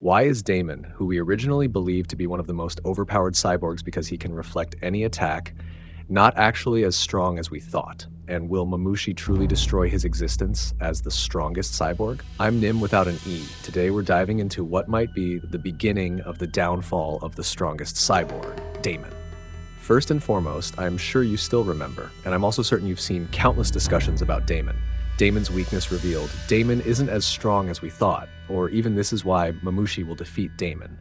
Why is Damon, who we originally believed to be one of the most overpowered cyborgs because he can reflect any attack, not actually as strong as we thought? And will Mamushi truly destroy his existence as the strongest cyborg? I'm Nim without an E. Today we're diving into what might be the beginning of the downfall of the strongest cyborg, Damon. First and foremost, I'm sure you still remember, and I'm also certain you've seen countless discussions about Damon. Damon's weakness revealed. Damon isn't as strong as we thought, or even this is why Mamushi will defeat Damon.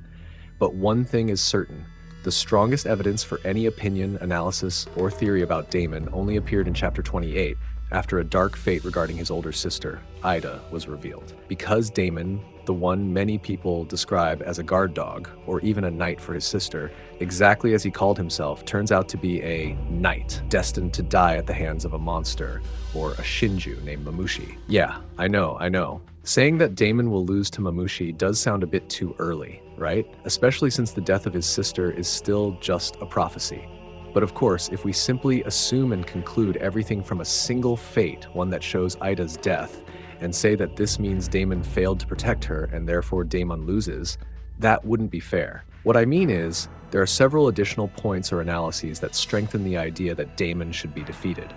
But one thing is certain. The strongest evidence for any opinion, analysis, or theory about Damon only appeared in chapter 28, after a dark fate regarding his older sister, Eida, was revealed. Because Damon, the one many people describe as a guard dog, or even a knight for his sister, exactly as he called himself, turns out to be a knight, destined to die at the hands of a monster, or a Shinju named Mamushi. Yeah, I know. Saying that Damon will lose to Mamushi does sound a bit too early, right? Especially since the death of his sister is still just a prophecy. But of course, if we simply assume and conclude everything from a single fate, one that shows Eida's death, and say that this means Damon failed to protect her and therefore Damon loses, that wouldn't be fair. What I mean is, there are several additional points or analyses that strengthen the idea that Damon should be defeated.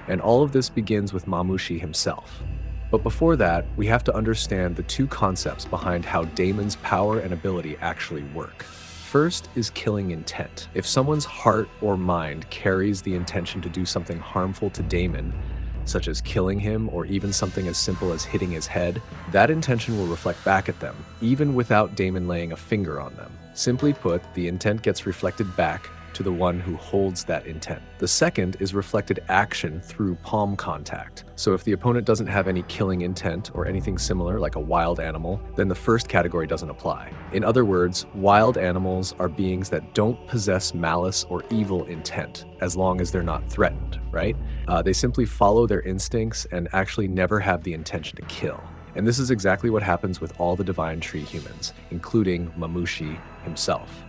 And all of this begins with Mamushi himself. But before that, we have to understand the two concepts behind how Damon's power and ability actually work. First is killing intent. If someone's heart or mind carries the intention to do something harmful to Damon, such as killing him or even something as simple as hitting his head, that intention will reflect back at them, even without Damon laying a finger on them. Simply put, the intent gets reflected back to the one who holds that intent. The second is reflected action through palm contact. So if the opponent doesn't have any killing intent or anything similar like a wild animal, then the first category doesn't apply. In other words, wild animals are beings that don't possess malice or evil intent as long as they're not threatened, right? They simply follow their instincts and actually never have the intention to kill. And this is exactly what happens with all the Divine Tree humans, including Mamushi himself.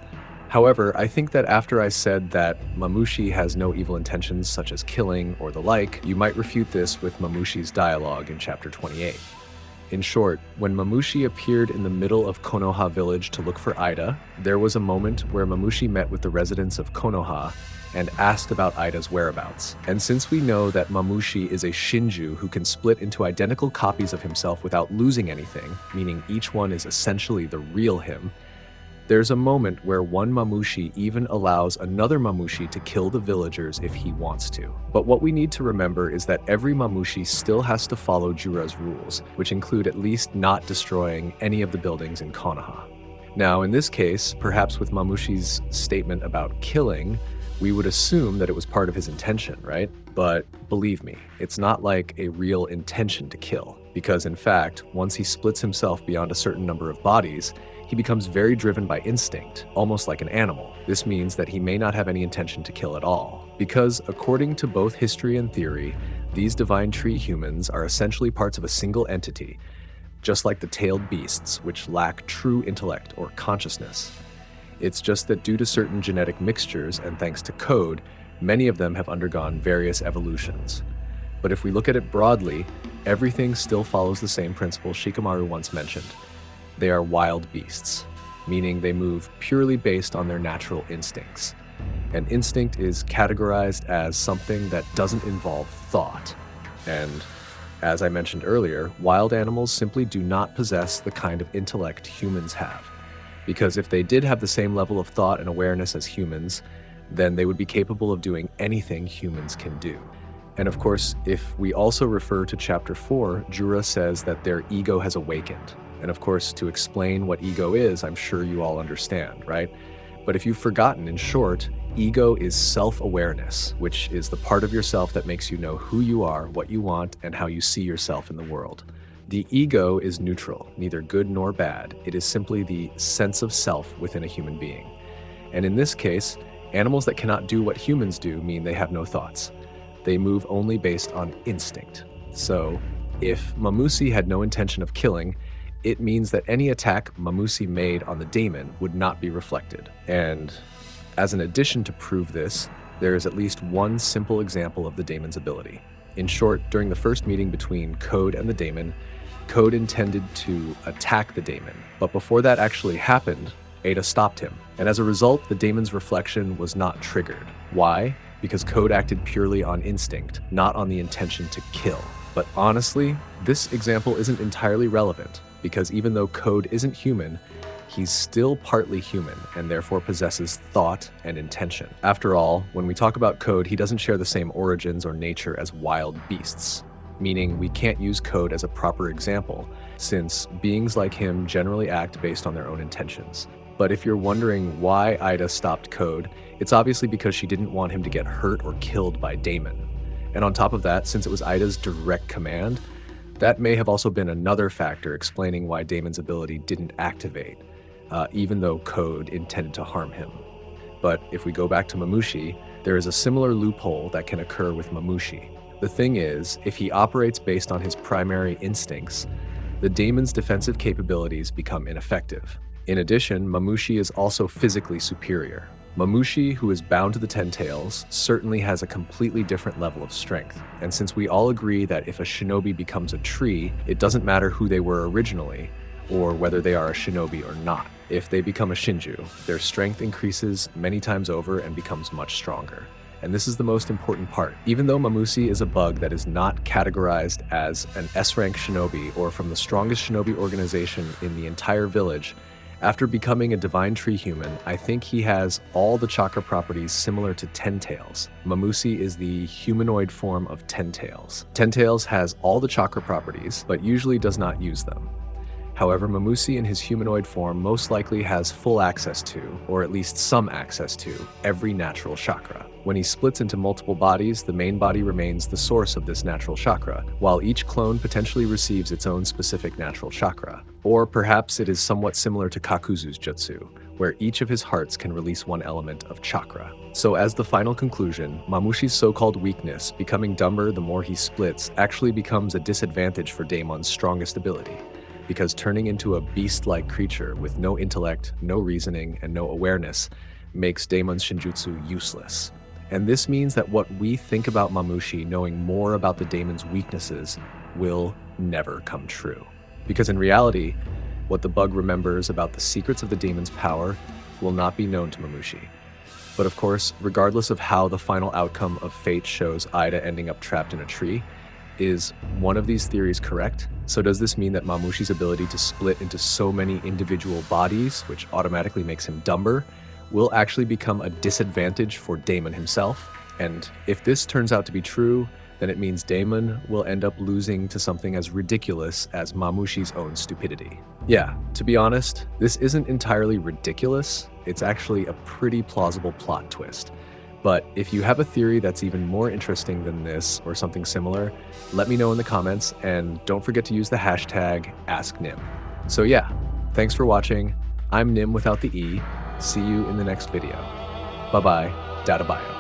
However, I think that after I said that Mamushi has no evil intentions such as killing or the like, you might refute this with Mamushi's dialogue in chapter 28. In short, when Mamushi appeared in the middle of Konoha village to look for Eida, there was a moment where Mamushi met with the residents of Konoha and asked about Eida's whereabouts. And since we know that Mamushi is a Shinju who can split into identical copies of himself without losing anything, meaning each one is essentially the real him, there's a moment where one Mamushi even allows another Mamushi to kill the villagers if he wants to. But what we need to remember is that every Mamushi still has to follow Jura's rules, which include at least not destroying any of the buildings in Konoha. Now, in this case, perhaps with Mamushi's statement about killing, we would assume that it was part of his intention, right? But believe me, it's not like a real intention to kill, because in fact, once he splits himself beyond a certain number of bodies, he becomes very driven by instinct, almost like an animal. This means that he may not have any intention to kill at all, because according to both history and theory, these Divine Tree humans are essentially parts of a single entity, just like the tailed beasts, which lack true intellect or consciousness. It's just that due to certain genetic mixtures and thanks to code, many of them have undergone various evolutions. But if we look at it broadly, everything still follows the same principle Shikamaru once mentioned. They are wild beasts, meaning they move purely based on their natural instincts. And instinct is categorized as something that doesn't involve thought. And as I mentioned earlier, wild animals simply do not possess the kind of intellect humans have. Because if they did have the same level of thought and awareness as humans, then they would be capable of doing anything humans can do. And of course, if we also refer to chapter 4, Jura says that their ego has awakened. And of course, to explain what ego is, I'm sure you all understand, right? But if you've forgotten, in short, ego is self-awareness, which is the part of yourself that makes you know who you are, what you want, and how you see yourself in the world. The ego is neutral, neither good nor bad. It is simply the sense of self within a human being. And in this case, animals that cannot do what humans do mean they have no thoughts. They move only based on instinct. So, if Mamushi had no intention of killing, it means that any attack Mamushi made on the Daemon would not be reflected. And as an addition to prove this, there is at least one simple example of the Daemon's ability. In short, during the first meeting between Code and the Daemon, Code intended to attack the Daemon, but before that actually happened, Eida stopped him. And as a result, the Daemon's reflection was not triggered. Why? Because Code acted purely on instinct, not on the intention to kill. But honestly, this example isn't entirely relevant, because even though Code isn't human, he's still partly human and therefore possesses thought and intention. After all, when we talk about Code, he doesn't share the same origins or nature as wild beasts, meaning we can't use Code as a proper example, since beings like him generally act based on their own intentions. But if you're wondering why Eida stopped Code, it's obviously because she didn't want him to get hurt or killed by Damon. And on top of that, since it was Eida's direct command, that may have also been another factor explaining why Damon's ability didn't activate, even though Code intended to harm him. But if we go back to Mamushi, there is a similar loophole that can occur with Mamushi. The thing is, if he operates based on his primary instincts, the Damon's defensive capabilities become ineffective. In addition, Mamushi is also physically superior. Mamushi, who is bound to the Ten Tails, certainly has a completely different level of strength. And since we all agree that if a shinobi becomes a tree, it doesn't matter who they were originally, or whether they are a shinobi or not. If they become a Shinju, their strength increases many times over and becomes much stronger. And this is the most important part. Even though Mamushi is a bug that is not categorized as an S-rank shinobi or from the strongest shinobi organization in the entire village, after becoming a divine tree human, I think he has all the chakra properties similar to Ten Tails. Mamushi is the humanoid form of Ten Tails. Ten Tails has all the chakra properties, but usually does not use them. However, Mamushi in his humanoid form most likely has full access to, or at least some access to, every natural chakra. When he splits into multiple bodies, the main body remains the source of this natural chakra, while each clone potentially receives its own specific natural chakra. Or perhaps it is somewhat similar to Kakuzu's jutsu, where each of his hearts can release one element of chakra. So as the final conclusion, Mamushi's so-called weakness, becoming dumber the more he splits, actually becomes a disadvantage for Daemon's strongest ability, because turning into a beast-like creature with no intellect, no reasoning, and no awareness makes Daemon's shinjutsu useless. And this means that what we think about Mamushi knowing more about the Daemon's weaknesses will never come true. Because in reality, what the bug remembers about the secrets of the Daemon's power will not be known to Mamushi. But of course, regardless of how the final outcome of fate shows Eida ending up trapped in a tree, is one of these theories correct? So does this mean that Mamushi's ability to split into so many individual bodies, which automatically makes him dumber, will actually become a disadvantage for Damon himself? And if this turns out to be true, then it means Damon will end up losing to something as ridiculous as Mamushi's own stupidity. Yeah, to be honest, this isn't entirely ridiculous. It's actually a pretty plausible plot twist. But if you have a theory that's even more interesting than this or something similar, let me know in the comments, and don't forget to use the hashtag AskNim. So yeah, thanks for watching. I'm Nim without the E. See you in the next video. Bye-bye, Data Bio.